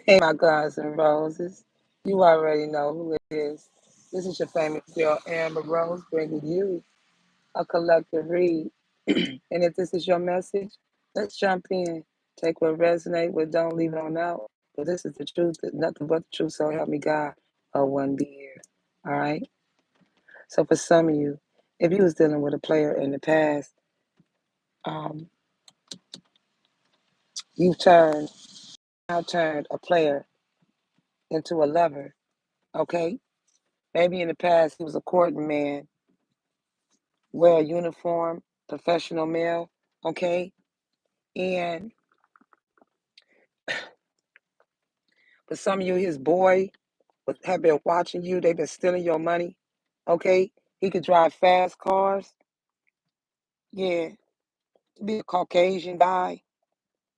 Hey, my guys and roses. You already know who it is. This is your famous girl, Amber Rose, bringing you a collective read. And if this is your message, let's jump in. Take what resonate with, don't leave it on out. But this is the truth, nothing but the truth, so help me God, or one be here. All right? So for some of you, if you was dealing with a player in the past, um, you've now turned a player into a lover, okay? Maybe in the past he was a courting man, wear a uniform, professional male, okay? And for some of you, his boy have been watching you. They've been stealing your money, okay? He could drive fast cars. Yeah, be a Caucasian guy,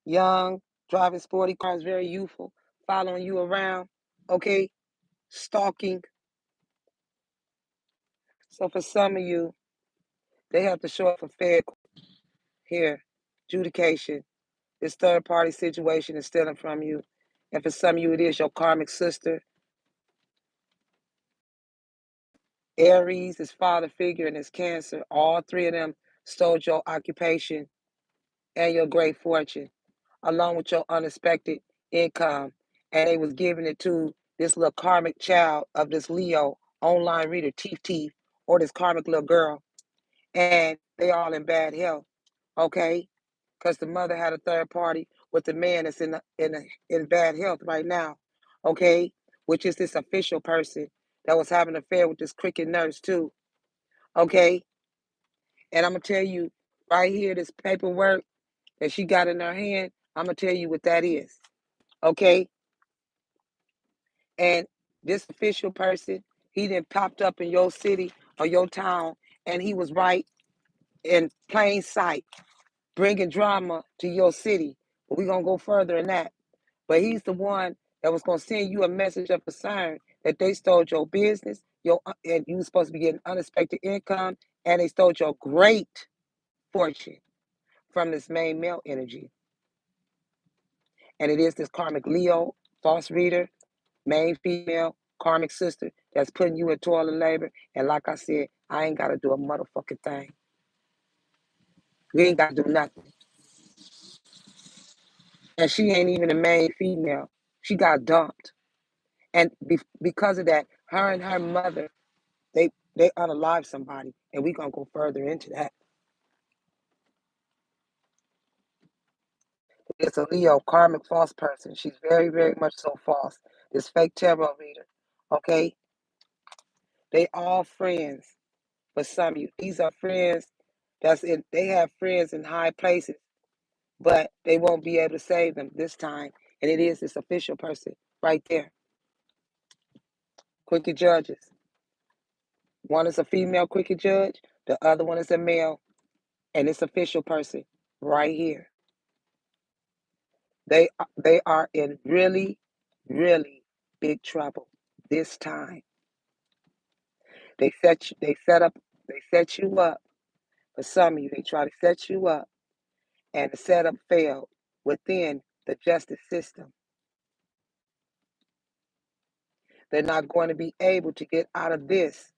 young, driving sporty cars, very youthful, following you around, okay? Stalking. So for some of you, they have to show up for fair here, adjudication. This third party situation is stealing from you. And for some of you, it is your karmic sister. Aries, his father figure, and his Cancer. All three of them stole your occupation and your great fortune, along with your unexpected income. And they was giving it to this little karmic child of this Leo online reader, Teeth Teeth, or this karmic little girl. And they all in bad health, okay? Because the mother had a third party with the man that's in bad health right now, okay? Which is this official person that was having an affair with this cricket nurse too, okay? And I'm gonna tell you right here, this paperwork that she got in her hand, I'm gonna tell you what that is, okay? And this official person, he then popped up in your city or your town, and he was right in plain sight, bringing drama to your city. But we're gonna go further than that. But he's the one that was gonna send you a message of concern that they stole your business, and you were supposed to be getting unexpected income, and they stole your great fortune from this main male energy. And it is this karmic Leo, false reader, main female, karmic sister that's putting you in toil and labor. And like I said, I ain't got to do a motherfucking thing. We ain't got to do nothing. And she ain't even a main female. She got dumped. And because of that, her and her mother, they unalive somebody. And we're going to go further into that. It's a Leo, karmic false person. She's very, very much so false. This fake tarot reader. Okay? They all friends for some of you. These are friends they have friends in high places, but they won't be able to save them this time. And it is this official person right there. Cricket judges. One is a female cricket judge, the other one is a male, and this official person right here. They are in really, really big trouble this time. They set you up. For some of you, they try to set you up, and the setup failed within the justice system. They're not going to be able to get out of this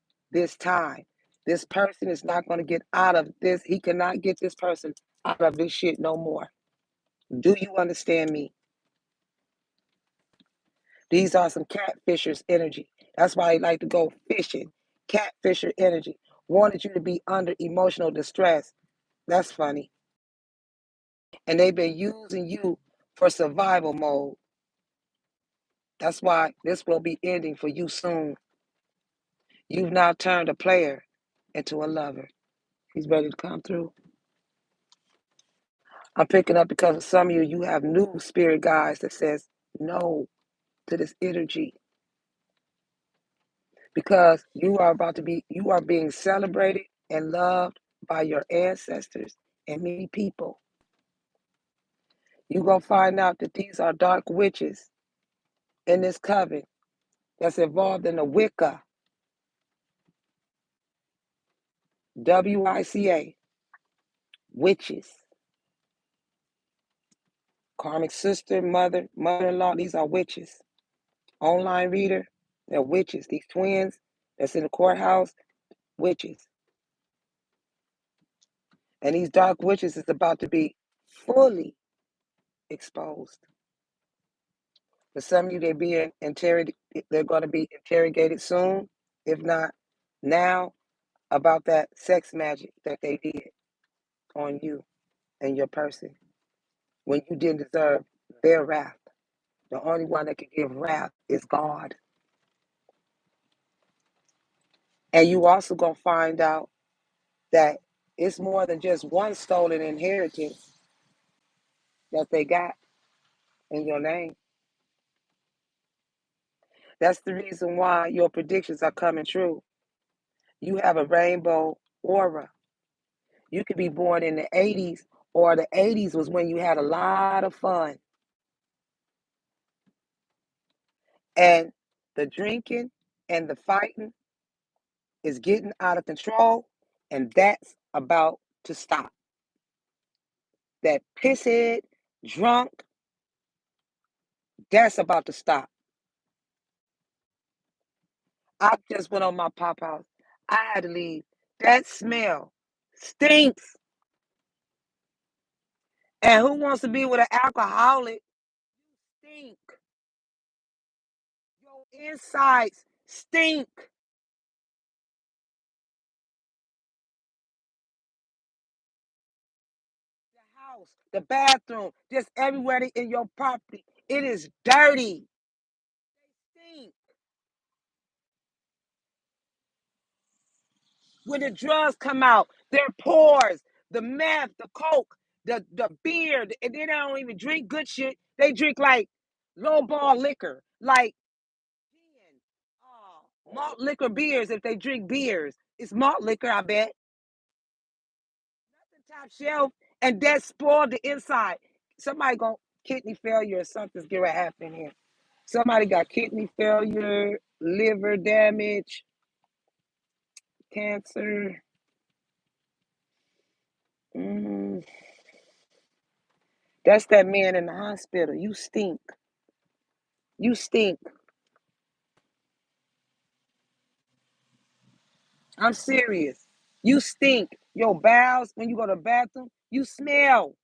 time. This person is not going to get out of this. He cannot get this person out of this shit no more. Do you understand me? These are some catfishers energy. That's why I like to go fishing. Catfisher energy. Wanted you to be under emotional distress. That's funny. And they've been using you for survival mode. That's why this will be ending for you soon. You've now turned a player into a lover. He's ready to come through. I'm picking up because of some of you, you have new spirit guides that says no to this energy. Because you are being celebrated and loved by your ancestors and many people. You're going to find out that these are dark witches in this coven that's involved in the Wicca, WICA, witches, Karmic sister, mother, mother-in-law, these are witches. Online reader, they're witches. These twins that's in the courthouse, witches. And these dark witches is about to be fully exposed. For some of you, they're going to be interrogated soon, if not now, about that sex magic that they did on you and your person when you didn't deserve their wrath. The only one that can give wrath is God. And you also going to find out that it's more than just one stolen inheritance that they got in your name. That's the reason why your predictions are coming true. You have a rainbow aura. You could be born in the 80s, or the 80s was when you had a lot of fun. And the drinking and the fighting is getting out of control, and that's about to stop. That pisshead, drunk, that's about to stop. I just went on my pop house. I had to leave. That smell stinks. And who wants to be with an alcoholic? Stink. Your insides stink. The house, the bathroom, just everywhere in your property. It is dirty. Stink. When the drugs come out, their pores, the meth, the coke, the beer, and they don't even drink good shit. They drink like low ball liquor, like malt liquor beers. If they drink beers, it's malt liquor, I bet. Not the top shelf, and that spoiled the inside. Somebody got kidney failure or something's gonna happen here. Somebody got kidney failure, liver damage, cancer. Mm, that's that man in the hospital. You stink. You stink. I'm serious. You stink. Your bowels, when you go to the bathroom, you smell.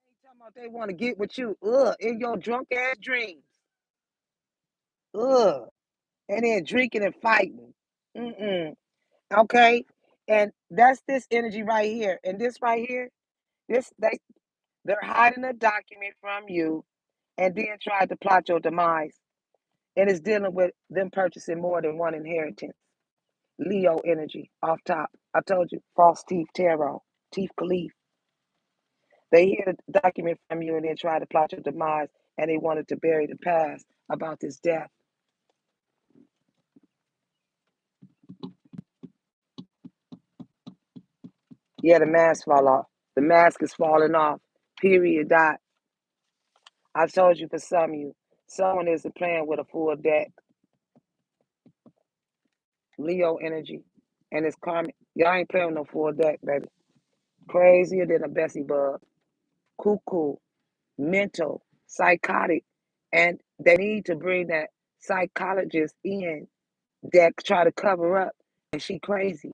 They talking about they want to get with you. Ugh, in your drunk ass dreams. Ugh. And then drinking and fighting. Mm-mm. Okay? And that's this energy right here. And this right here, they're hiding a document from you and then trying to plot your demise. And it's dealing with them purchasing more than one inheritance. Leo energy off top. I told you, false teeth tarot, teeth Khalif. They hear the document from you and then try to plot your demise, and they wanted to bury the past about this death. Yeah, the mask fall off. The mask is falling off. Period. Dot. I told you for some of you, someone isn't playing with a full deck. Leo energy, and it's karmic. Y'all ain't playing with no full deck, baby. Crazier than a Bessie bug. Cuckoo, mental, psychotic, and they need to bring that psychologist in that try to cover up, and she crazy.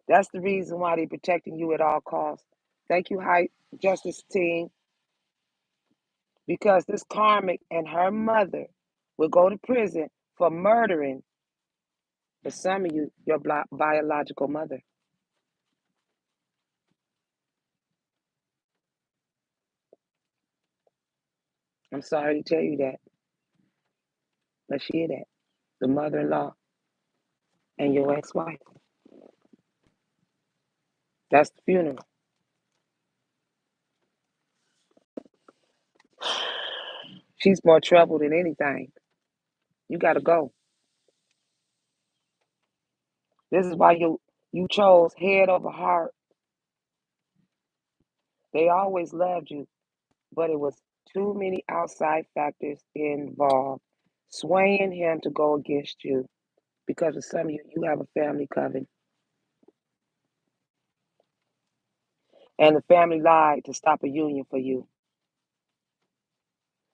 That's the reason why they protecting you at all costs. Thank you, High Justice Team, because this karmic and her mother will go to prison for murdering, for some of you, your biological mother. I'm sorry to tell you that, but she is that. The mother-in-law and your ex-wife. That's the funeral. She's more trouble than anything. You got to go. This is why you chose head over heart. They always loved you, but it was too many outside factors involved. swaying him to go against you. Because of some of you, you have a family coven. And the family lied to stop a union for you.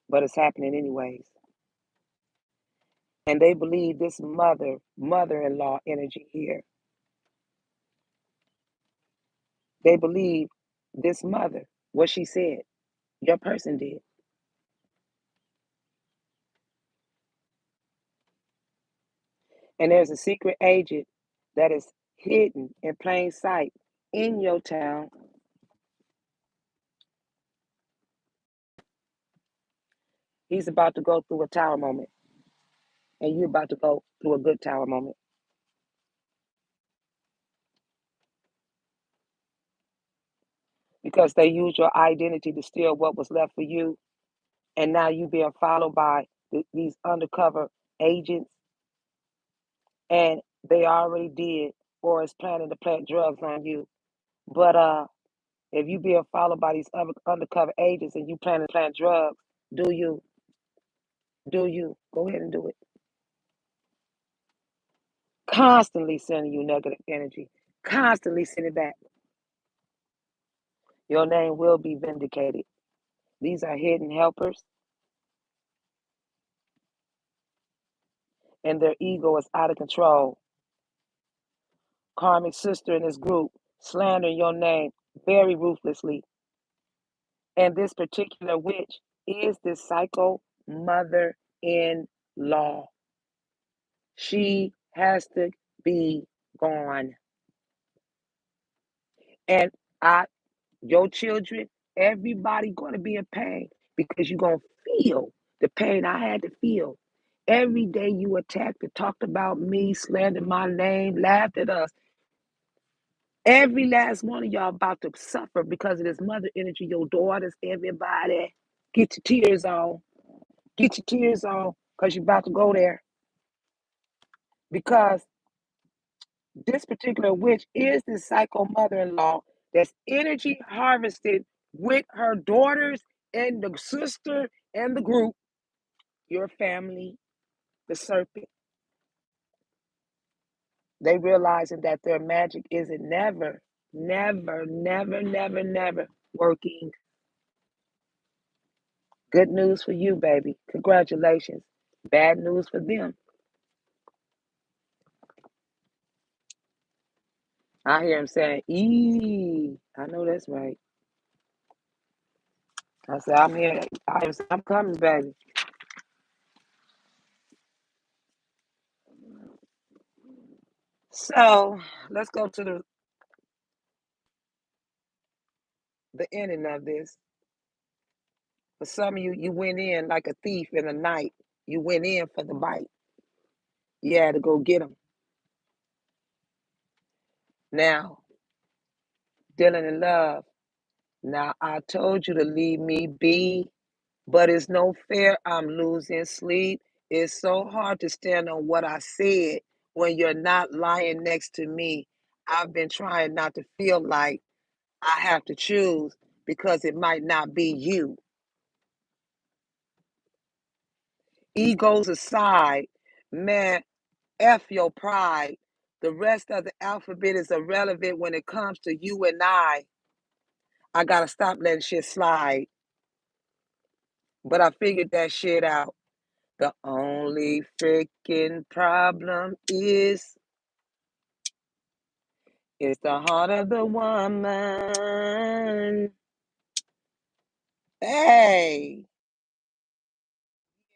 But it's happening anyways. And they believe this mother-in-law energy here. They believe this mother, what she said, your person did. And there's a secret agent that is hidden in plain sight in your town. He's about to go through a tower moment, and you're about to go through a good tower moment. Because they used your identity to steal what was left for you, and now you being followed by these undercover agents, and they already did or is planning to plant drugs on you. But if you being followed by these undercover agents and you planning to plant drugs, do you? Do you? Go ahead and do it. Constantly sending you negative energy. Constantly send it back. Your name will be vindicated. These are hidden helpers, and their ego is out of control. Karmic sister in this group slandering your name very ruthlessly. And this particular witch is this psycho mother-in-law. She has to be gone. And your children, everybody going to be in pain because you're going to feel the pain I had to feel. Every day you attacked and talked about me, slandered my name, laughed at us. Every last one of y'all about to suffer because of this mother energy, your daughters, everybody. Get your tears on. Get your tears on because you're about to go there. Because this particular witch is the psycho mother-in-law that's energy harvested with her daughters and the sister and the group, your family, the serpent. They realizing that their magic isn't never working. Good news for you, baby. Congratulations. Bad news for them. I hear him saying, I know that's right. I said, I'm here. I'm coming, baby. So let's go to the ending of this. For some of you, you went in like a thief in the night. You went in for the bite. You had to go get them. Now, dealing in love. Now, I told you to leave me be, but it's no fair. I'm losing sleep. It's so hard to stand on what I said when you're not lying next to me. I've been trying not to feel like I have to choose because it might not be you. Egos aside, man, F your pride. The rest of the alphabet is irrelevant when it comes to you and I. I gotta stop letting shit slide. But I figured that shit out. The only freaking problem is it's the heart of the woman. Hey.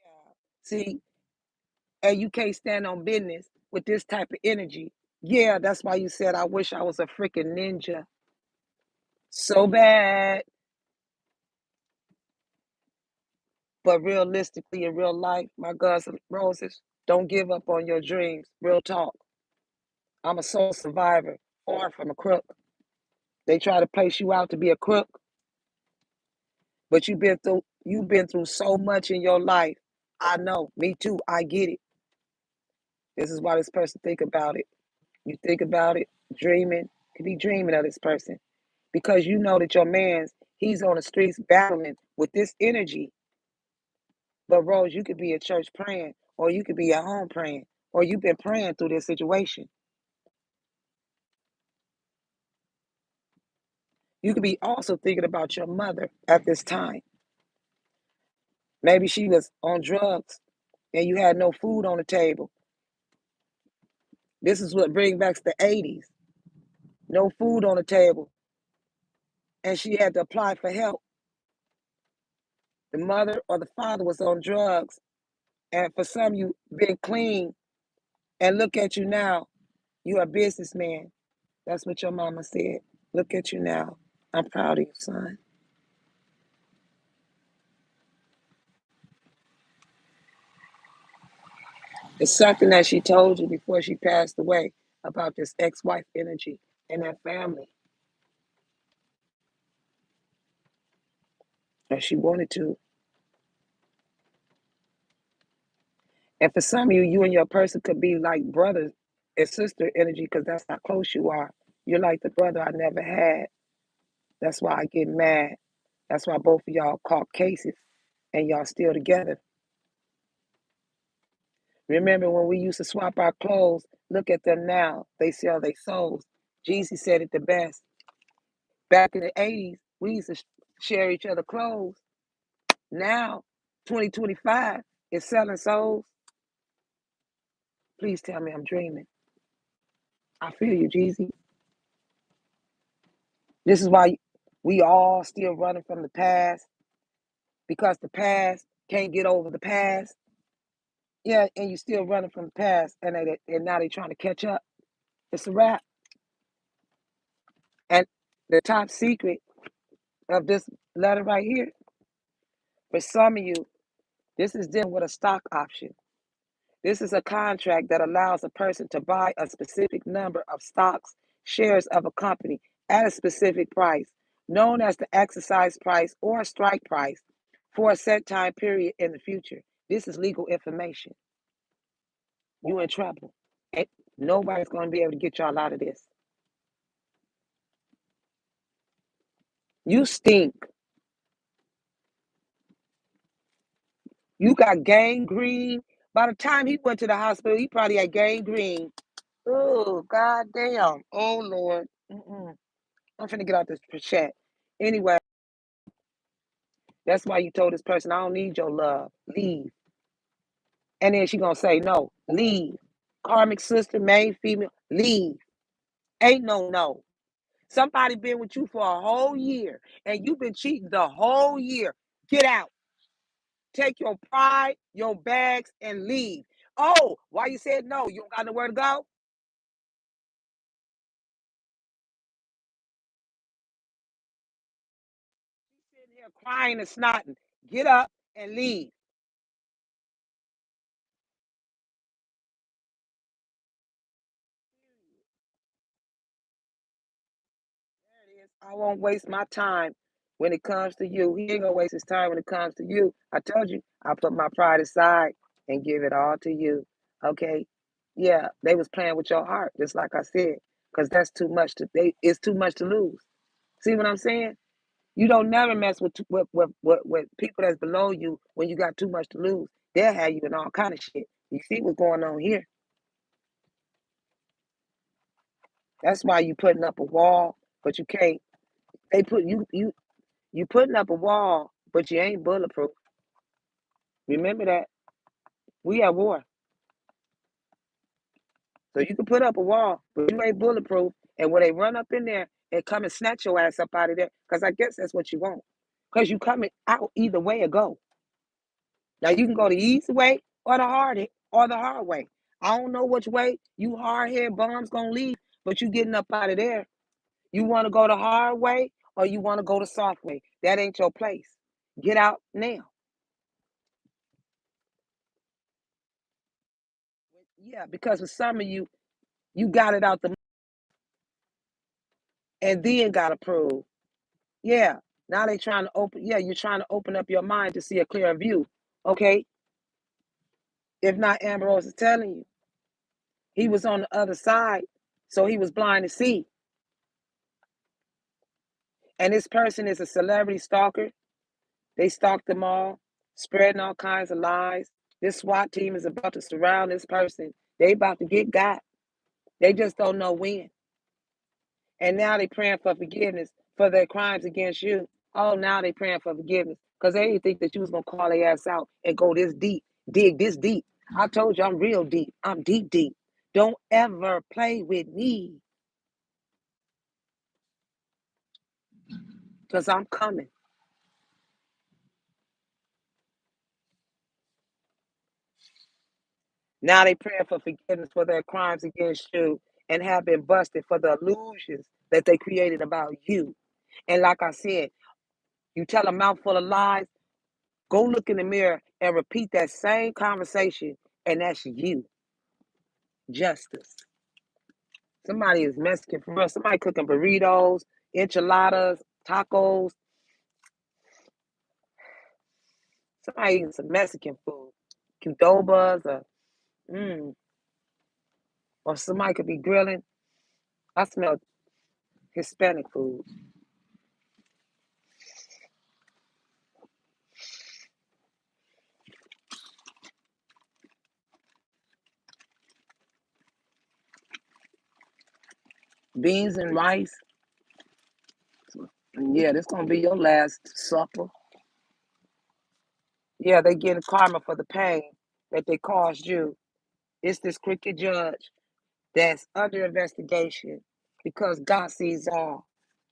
Yeah. See, and you can't stand on business with this type of energy. Yeah, that's why you said I wish I was a freaking ninja. So bad. But realistically, in real life, my guns and roses, don't give up on your dreams. Real talk. I'm a soul survivor, far from a crook. They try to place you out to be a crook, but you've been through so much in your life. I know, me too. I get it. This is why this person think about it. You think about it, dreaming, could be dreaming of this person. Because you know that your man's he's on the streets battling with this energy. But Rose, you could be at church praying or you could be at home praying, or you've been praying through this situation. You could be also thinking about your mother at this time. Maybe she was on drugs and you had no food on the table. This is what brings back the 80s. No food on the table. And she had to apply for help. The mother or the father was on drugs. And for some, you been clean. And look at you now. You're a businessman. That's what your mama said. Look at you now. I'm proud of you, son. It's something that she told you before she passed away about this ex-wife energy and that family. And she wanted to. And for some of you, you and your person could be like brother and sister energy because that's how close you are. You're like the brother I never had. That's why I get mad. That's why both of y'all caught cases and y'all still together. Remember when we used to swap our clothes? Look at them now. They sell their souls. Jesus said it the best. Back in the 80s, we used to share each other clothes. Now, 2025 is selling souls. Please tell me I'm dreaming. I feel you, Jeezy. This is why we all still running from the past because the past can't get over the past. Yeah, and you still running from the past, and now they're trying to catch up. It's a wrap. And the top secret of this letter right here, for some of you, this is dealing with a stock option. This is a contract that allows a person to buy a specific number of stocks, shares of a company at a specific price, known as the exercise price or strike price, for a set time period in the future. This is legal information. You in trouble. And nobody's going to be able to get y'all out of this. You stink. You got gangrene. By the time he went to the hospital, he probably had gangrene. Oh, goddamn. Oh, Lord. I'm finna get out this chat. Anyway, that's why you told this person, I don't need your love. Leave. And then she gonna say, no, leave. Karmic sister, main female, leave. Ain't no. Somebody been with you for a whole year and you've been cheating the whole year. Get out. Take your pride, your bags, and leave. Oh, why you said no? You don't got nowhere to go? She's sitting here crying and snotting. Get up and leave. There it is. I won't waste my time when it comes to you. He ain't gonna waste his time when it comes to you. I told you, I put my pride aside and give it all to you. Okay? Yeah, they was playing with your heart, just like I said, because that's too much it's too much to lose. See what I'm saying? You don't never mess with people that's below you when you got too much to lose. They'll have you in all kind of shit. You see what's going on here? That's why you putting up a wall, but you can't. They put you putting up a wall, but you ain't bulletproof. Remember that we at war, so you can put up a wall, but you ain't bulletproof. And when they run up in there and come and snatch your ass up out of there, because I guess that's what you want, because you coming out either way or go. Now you can go the easy way or the hard way. I don't know which way you hard head bums gonna leave, but you getting up out of there. You want to go the hard way or you want to go the soft way. That ain't your place. Get out now. Yeah, because for some of you, you got it out the and then got approved. Yeah. Now they trying to open. Yeah, you're trying to open up your mind to see a clearer view. Okay. If not, Ambrose is telling you he was on the other side, so he was blind to see. And this person is a celebrity stalker. They stalked them all, spreading all kinds of lies. This SWAT team is about to surround this person. They about to get got. They just don't know when. And now they praying for forgiveness for their crimes against you. Oh, now they praying for forgiveness because they didn't think that you was gonna call their ass out and go this deep, dig this deep. I told you I'm real deep. I'm deep, deep. Don't ever play with me because I'm coming. Now they praying for forgiveness for their crimes against you and have been busted for the illusions that they created about you. And like I said, you tell a mouthful of lies, go look in the mirror and repeat that same conversation, and that's you, Justice. Somebody is Mexican for real. Somebody cooking burritos, enchiladas, tacos. Somebody eating some Mexican food, Qdobas, mm, or somebody could be grilling. I smell Hispanic food. Beans and rice. Yeah, this gonna be your last supper. Yeah, they getting karma for the pain that they caused you. It's this crooked judge that's under investigation because God sees all.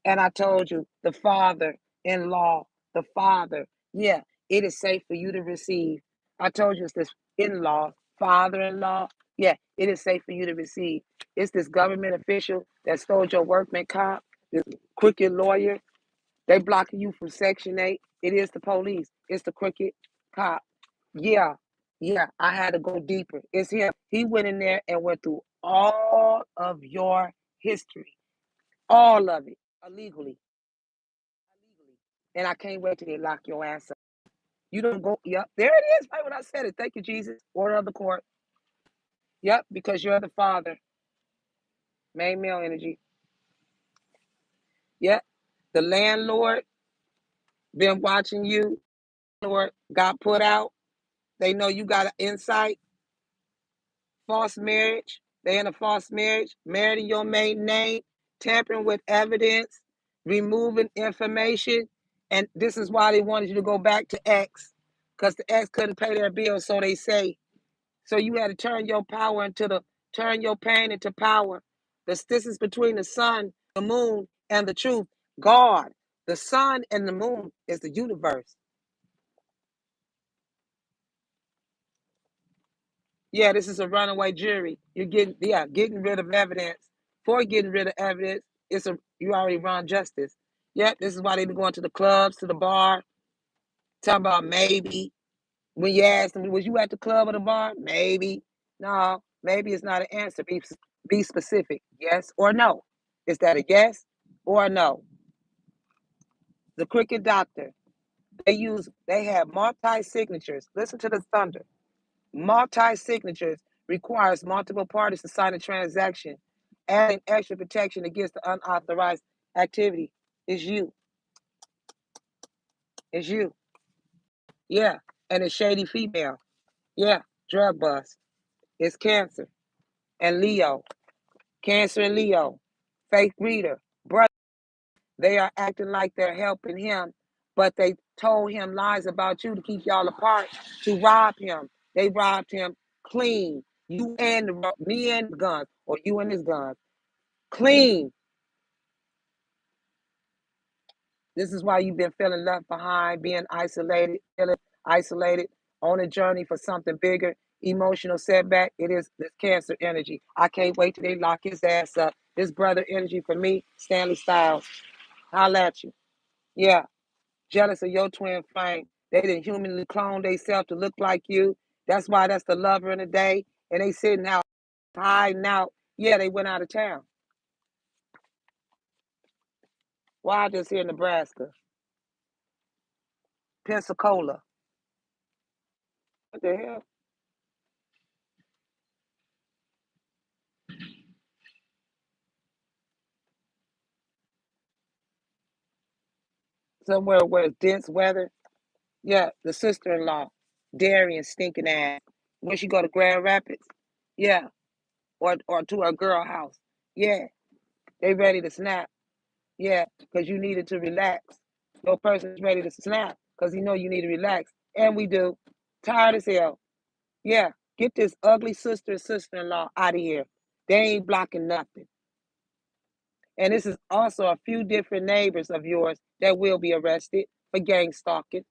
And I told you, the father in law, the father, yeah, it is safe for you to receive. I told you it's this in law, father in law, yeah, it is safe for you to receive. It's this government official that stole your workman comp, this crooked lawyer. They blocking you from Section 8. It is the police, it's the crooked cop. Yeah, yeah, I had to go deeper. It's him. He went in there and went through all of your history, all of it, illegally, illegally. And I can't wait till they lock your ass up. You don't go, yep, there it is, right when I said it. Thank you, Jesus. Order of the court. Yep, because you're the father. Main male energy. Yep. The landlord been watching you. Lord got put out. They know you got an insight. False marriage. They in a false marriage, married in your maiden name, tampering with evidence, removing information. And this is why they wanted you to go back to X, because the X couldn't pay their bills, so they say. So you had to turn your pain into power. The distance between the sun, the moon, and the truth. God, the sun and the moon is the universe. Yeah, this is a runaway jury. You're getting rid of evidence. For getting rid of evidence, you already run justice. Yep, this is why they be going to the clubs, to the bar, talking about maybe. When you ask them, was you at the club or the bar? Maybe. No, maybe it's not an answer. Be specific. Yes or no. Is that a yes or a no? The cricket doctor, they have multi signatures. Listen to the thunder. Multi-signatures requires multiple parties to sign a transaction, adding extra protection against the unauthorized activity. It's you. It's you. Yeah. And a shady female. Yeah. Drug bust. It's Cancer and Leo. Cancer and Leo. Fake reader. Brother. They are acting like they're helping him, but they told him lies about you to keep y'all apart, to rob him. They robbed him clean. You and me and the guns, or you and his guns. Clean. This is why you've been feeling left behind, being isolated, feeling isolated, on a journey for something bigger. Emotional setback. It is this Cancer energy. I can't wait till they lock his ass up. This brother energy for me, Stanley Styles. Holla at you. Yeah. Jealous of your twin flame. They didn't humanly clone themselves to look like you. That's why that's the lover in the day. And they sitting out, hiding out. Yeah, they went out of town. Why just here in Nebraska? Pensacola. What the hell? Somewhere where it's dense weather. Yeah, the sister-in-law. Darian stinking ass. When she go to Grand Rapids, yeah, or to her girl house, yeah, they ready to snap, yeah, because you needed to relax. No person's ready to snap because he know you need to relax, and we do. Tired as hell, yeah. Get this ugly sister and sister-in-law out of here. They ain't blocking nothing. And this is also a few different neighbors of yours that will be arrested for gang stalking.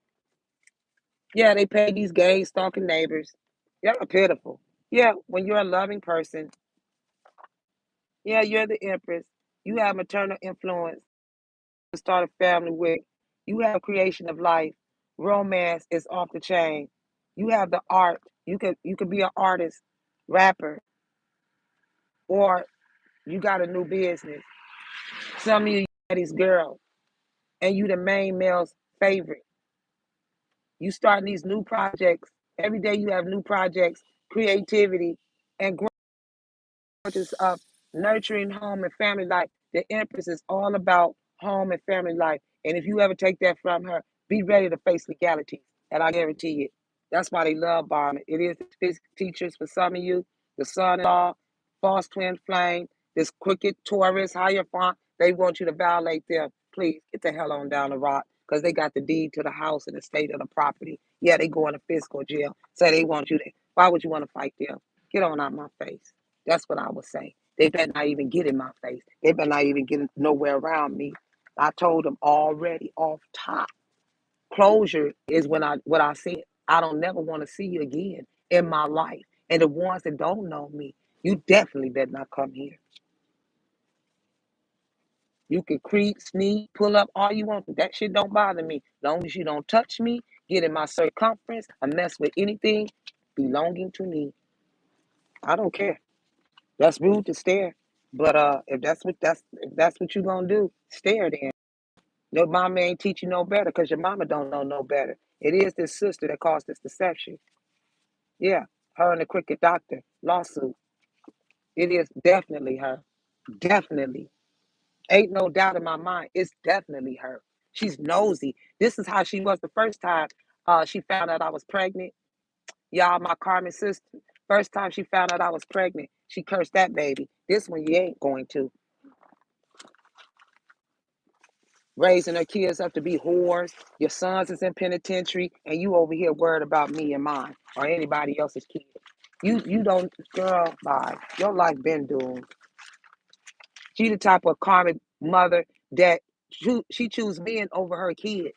Yeah, they pay these gang stalking neighbors. Y'all are pitiful. Yeah, when you're a loving person, yeah, you're the empress. You have maternal influence to start a family with. You have creation of life. Romance is off the chain. You have the art. You could be an artist, rapper, or you got a new business. Some of you daddy's girl, and you the main male's favorite. You starting these new projects. Every day you have new projects, creativity, and growth is of nurturing home and family life. The Empress is all about home and family life. And if you ever take that from her, be ready to face legality. And I guarantee it. That's why they love bombing. It is the physics teachers for some of you, the son-in-law, false twin flame, this crooked Taurus, Hierophant. They want you to violate them. Please get the hell on down the rock because they got the deed to the house and the state of the property. Yeah, they go into physical jail. Say they want you to. Why would you want to fight them? Get on out my face. That's what I would say. They better not even get in my face. They better not even get nowhere around me. I told them already off top. Closure is when what I said. I don't never want to see you again in my life. And the ones that don't know me, you definitely better not come here. You can creep, sneak, pull up all you want. That shit don't bother me. As long as you don't touch me, get in my circumference, or mess with anything belonging to me. I don't care. That's rude to stare. But if that's what you're gonna do, stare then. Your mama ain't teach you no better because your mama don't know no better. It is this sister that caused this deception. Yeah, her and the crooked doctor lawsuit. It is definitely her. Definitely. Ain't no doubt in my mind. It's definitely her. She's nosy. This is how she was the first time she found out I was pregnant. Y'all, my Carmen sister. First time she found out I was pregnant, she cursed that baby. This one you ain't going to. Raising her kids up to be whores. Your sons is in penitentiary, and you over here worried about me and mine or anybody else's kids. You don't, girl. Bye. Your life been doomed. She the type of karmic mother that she choose men over her kids,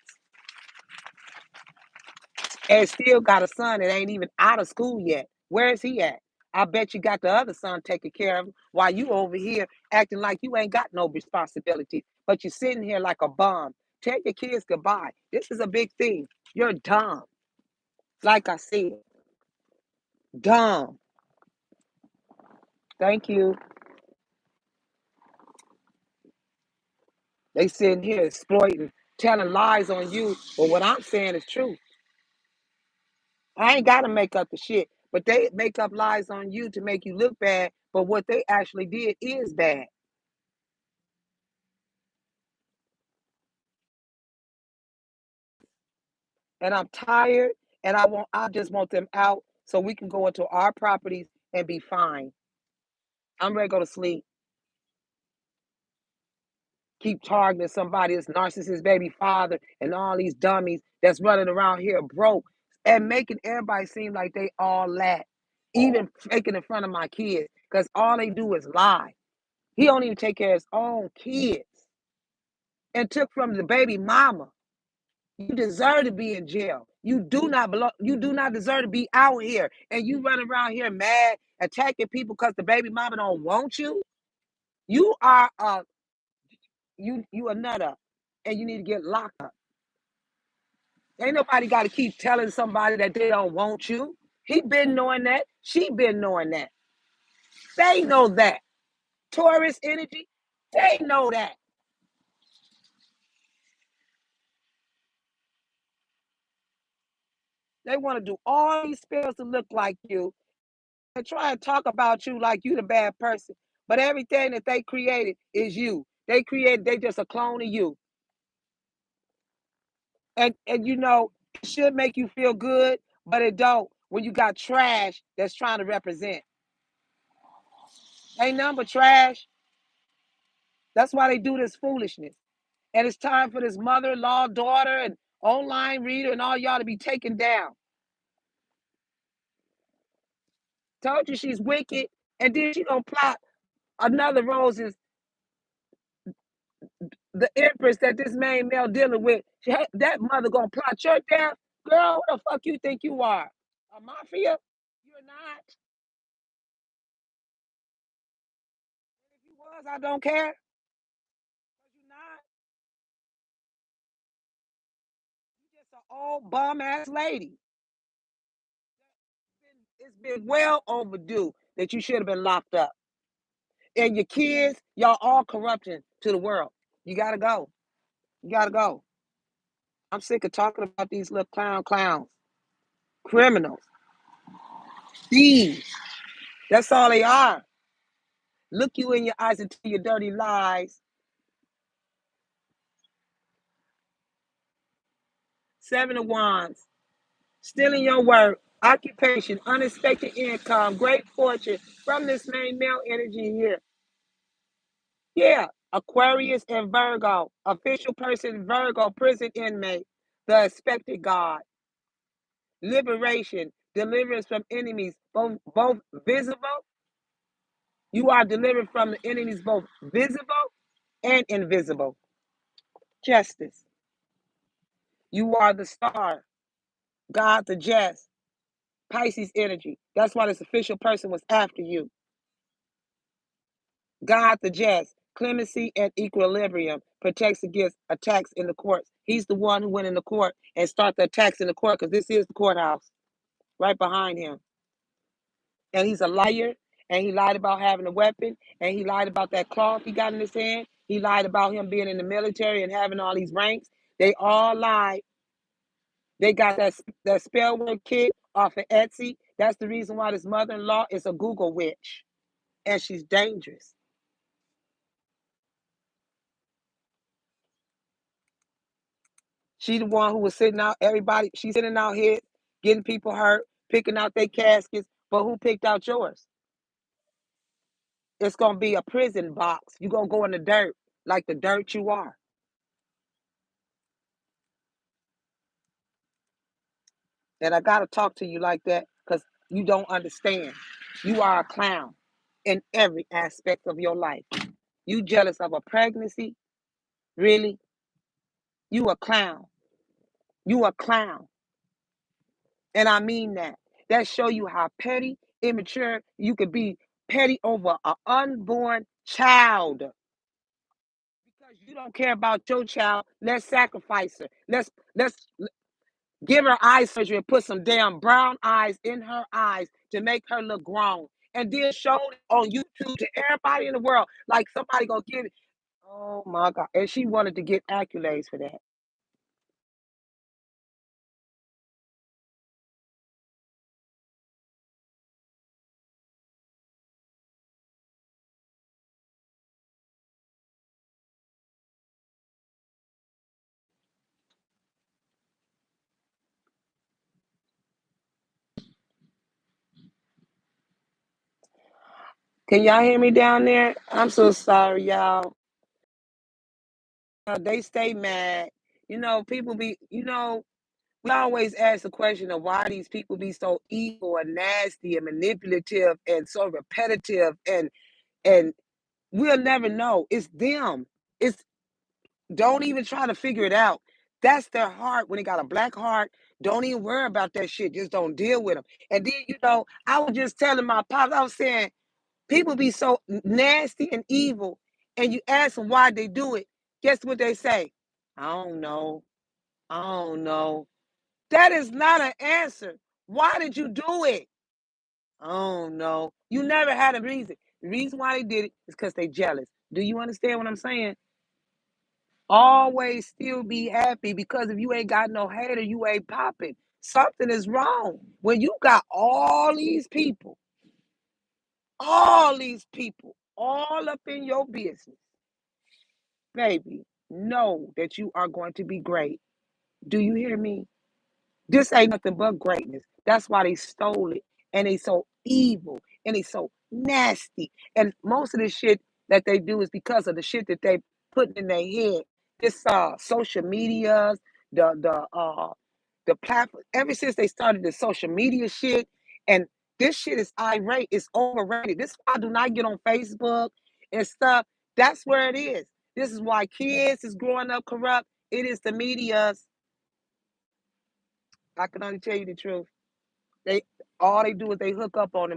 and still got a son that ain't even out of school yet. Where is he at? I bet you got the other son taking care of him while you over here acting like you ain't got no responsibility, but you're sitting here like a bum. Tell your kids goodbye. This is a big thing. You're dumb. Like I said, dumb. Thank you. They sitting here exploiting, telling lies on you, but what I'm saying is true. I ain't gotta make up the shit, but they make up lies on you to make you look bad, but what they actually did is bad. And I'm tired, and I just want them out so we can go into our properties and be fine. I'm ready to go to sleep. Keep targeting somebody that's narcissist baby father and all these dummies that's running around here broke and making everybody seem like they all that. Even faking in front of my kids, because all they do is lie. He don't even take care of his own kids and took from the baby mama. You deserve to be in jail. You do not belong. You do not deserve to be out here. And you run around here mad, attacking people because the baby mama don't want you. You are a nutter, and you need to get locked up. Ain't nobody got to keep telling somebody that they don't want you. He been knowing that. She been knowing that. They know that. Taurus energy. They know that. They want to do all these spells to look like you and try and talk about you like you the bad person. But everything that they created is you. They just a clone of you. And it should make you feel good, but it don't when you got trash that's trying to represent. Ain't nothing but trash. That's why they do this foolishness. And it's time for this mother-in-law, daughter, and online reader and all y'all to be taken down. Told you she's wicked, and then she gonna plot another rose is the empress that this main male dealing with. That mother gonna plot your death. Girl, what the fuck you think you are? A mafia? You're not. If you was, I don't care. 'Cause you're not. You just an old bum ass lady. It's been well overdue that you should have been locked up. And your kids, y'all all corruption to the world. You gotta go. You gotta go. I'm sick of talking about these little clowns, criminals, thieves. That's all they are. Look you in your eyes and tell your dirty lies. Seven of Wands, stealing your work, occupation, unexpected income, great fortune from this main male energy here. Yeah, Aquarius and Virgo, official person Virgo, prison inmate, the expected God, liberation, deliverance from enemies, both visible. You are delivered from the enemies, both visible and invisible. Justice. You are the star, God the just, Pisces energy. That's why this official person was after you. God the just, clemency and equilibrium, protects against attacks in the courts. He's the one who went in the court and start the attacks in the court because this is the courthouse right behind him. And he's a liar, and he lied about having a weapon, and he lied about that cloth he got in his hand. He lied about him being in the military and having all these ranks. They all lied. They got that spell word kit off of Etsy. That's the reason why this mother-in-law is a Google witch, and she's dangerous. She the one who was sitting out everybody. She's sitting out here getting people hurt, picking out their caskets. But who picked out yours? It's gonna be a prison box. You're gonna go in the dirt like the dirt you are. And I gotta talk to you like that because you don't understand. You are a clown in every aspect of your life. You jealous of a pregnancy? Really? You a clown. You a clown. And I mean that. That show you how petty, immature you could be, petty over an unborn child. Because you don't care about your child, let's sacrifice her. Let's give her eye surgery and put some damn brown eyes in her eyes to make her look grown. And then show it on YouTube to everybody in the world like somebody gonna give it. Oh my God. And she wanted to get accolades for that. Can y'all hear me down there? I'm so sorry, y'all. They stay mad. People be, we always ask the question of why these people be so evil and nasty and manipulative and so repetitive and we'll never know. It's them. It's Don't even try to figure it out. That's their heart. When they got a black heart, don't even worry about that shit. Just don't deal with them. And then, I was just telling my pops, I was saying, people be so nasty and evil, and you ask them why they do it. Guess what they say? I don't know. I don't know. That is not an answer. Why did you do it? I don't know. You never had a reason. The reason why they did it is because they jealous. Do you understand what I'm saying? Always still be happy because if you ain't got no hater, you ain't popping. Something is wrong. When you got all these people, all up in your business, baby, know that you are going to be great. Do you hear me? This ain't nothing but greatness. That's why they stole it. And they so evil and they so nasty. And most of the shit that they do is because of the shit that they put in their head. This social medias, the platform, ever since they started the social media shit, and this shit is irate, it's overrated. This is why I do not get on Facebook and stuff. That's where it is. This is why kids is growing up corrupt. It is the media's. I can only tell you the truth. They all they do is they hook up on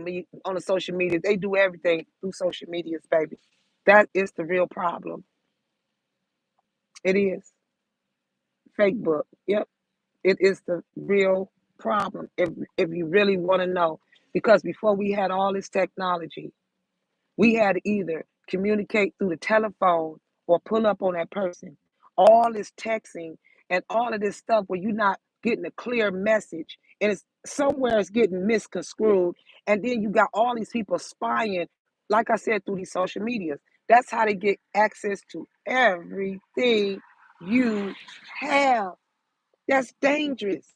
on the social media. They do everything through social medias, baby. That is the real problem. It is fake book. Yep, it is the real problem. If you really want to know, because before we had all this technology, we had to either communicate through the telephone or pull up on that person. All this texting and all of this stuff where you're not getting a clear message and it's somewhere it's getting misconstrued. And then you got all these people spying, like I said, through these social medias. That's how they get access to everything you have. That's dangerous.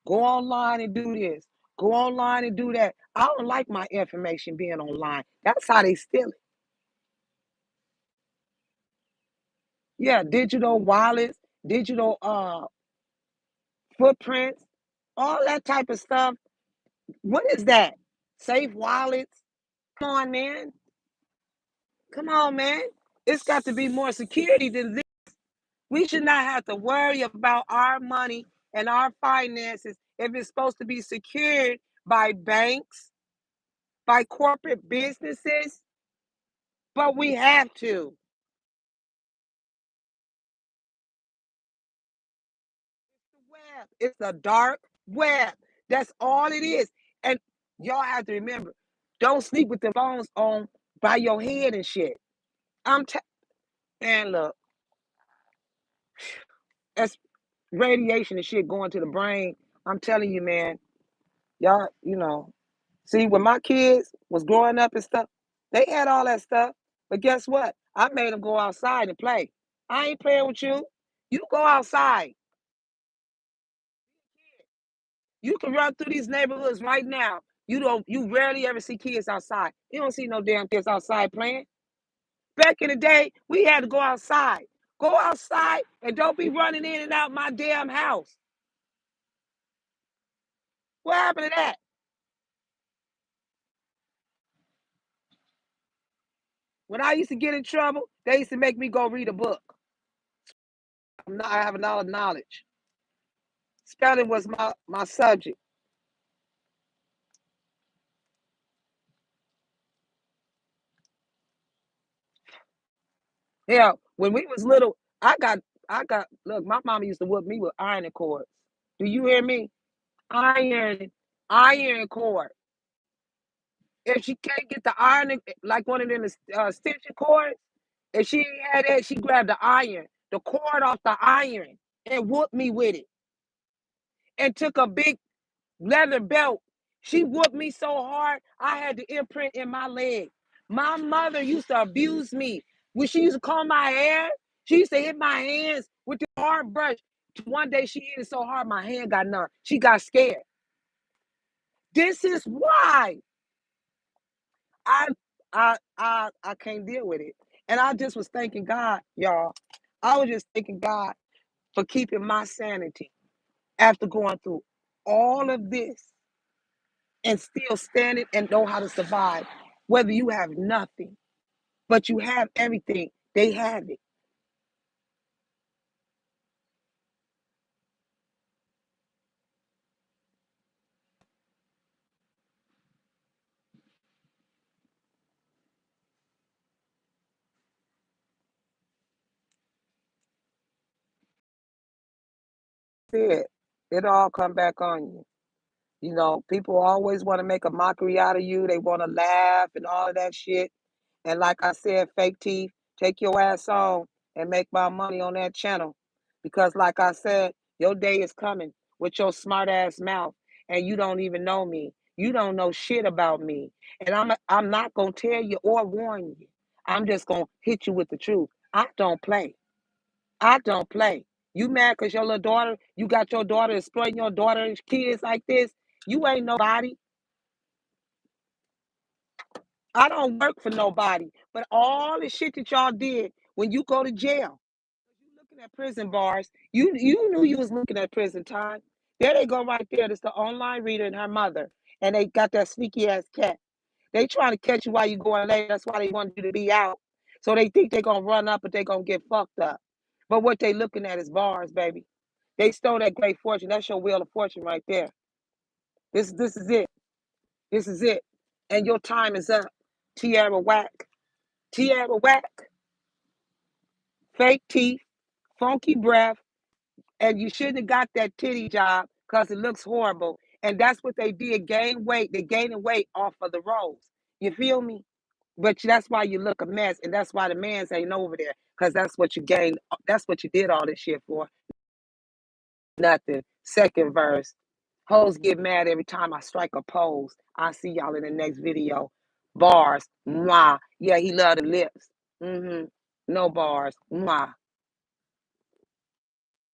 Go online and do this. Go online and do that. I don't like my information being online. That's how they steal it. Yeah, digital wallets, digital footprints, all that type of stuff. What is that? Safe wallets? Come on, man. Come on, man. It's got to be more security than this. We should not have to worry about our money and our finances if it's supposed to be secured by banks, by corporate businesses, but we have to. Web. It's a dark web. That's all it is. And y'all have to remember, don't sleep with the phones on by your head and shit. I'm t- and look, that's radiation and shit going to the brain. I'm telling you, man, y'all, see when my kids was growing up and stuff, they had all that stuff. But guess what? I made them go outside and play. I ain't playing with you. You go outside. You can run through these neighborhoods right now. You rarely ever see kids outside. You don't see no damn kids outside playing. Back in the day, we had to go outside. Go outside and don't be running in and out my damn house. What happened to that? When I used to get in trouble, they used to make me go read a book. I have a lot of knowledge. Spelling was my subject. Yeah, when we was little, I got look, my mama used to whip me with ironing cords. Do you hear me? Iron, iron cord. If she can't get the iron, like one of them extension cords, if she ain't had that, she grabbed the cord off the iron, and whooped me with it. And took a big leather belt. She whooped me so hard, I had the imprint in my leg. My mother used to abuse me. When she used to comb my hair, she used to hit my hands with the hard brush. One day she hit it so hard, my hand got numb. She got scared. This is why I I can't deal with it. And I just was thanking God, y'all. I was just thanking God for keeping my sanity after going through all of this and still standing and know how to survive. Whether you have nothing, but you have everything, they have it. It. It all come back on you. People always want to make a mockery out of you. They want to laugh and all of that shit. And like I said, fake teeth, take your ass on and make my money on that channel. Because like I said, your day is coming with your smart ass mouth and you don't even know me. You don't know shit about me. And I'm not gonna tell you or warn you. I'm just gonna hit you with the truth. I don't play. I don't play. You mad because your little daughter, you got your daughter exploiting your daughter's kids like this? You ain't nobody. I don't work for nobody. But all the shit that y'all did when you go to jail, you looking at prison bars, you knew you was looking at prison time. There they go right there. That's the online reader and her mother. And they got that sneaky ass cat. They trying to catch you while you going late. That's why they want you to be out. So they think they gonna run up, but they gonna get fucked up. But what they looking at is bars, baby. They stole that great fortune. That's your wheel of fortune right there. This is it. This is it. And your time is up. Tierra Whack. Tierra Whack. Fake teeth. Funky breath. And you shouldn't have got that titty job because it looks horrible. And that's what they did. Gain weight. They're gaining weight off of the roles. You feel me? But that's why you look a mess. And that's why the man's ain't over there. Because that's what you gained. That's what you did all this shit for. Nothing. Second verse. Hoes get mad every time I strike a pose. I'll see y'all in the next video. Bars. Mwah. Yeah, he love the lips. No bars. Mwah.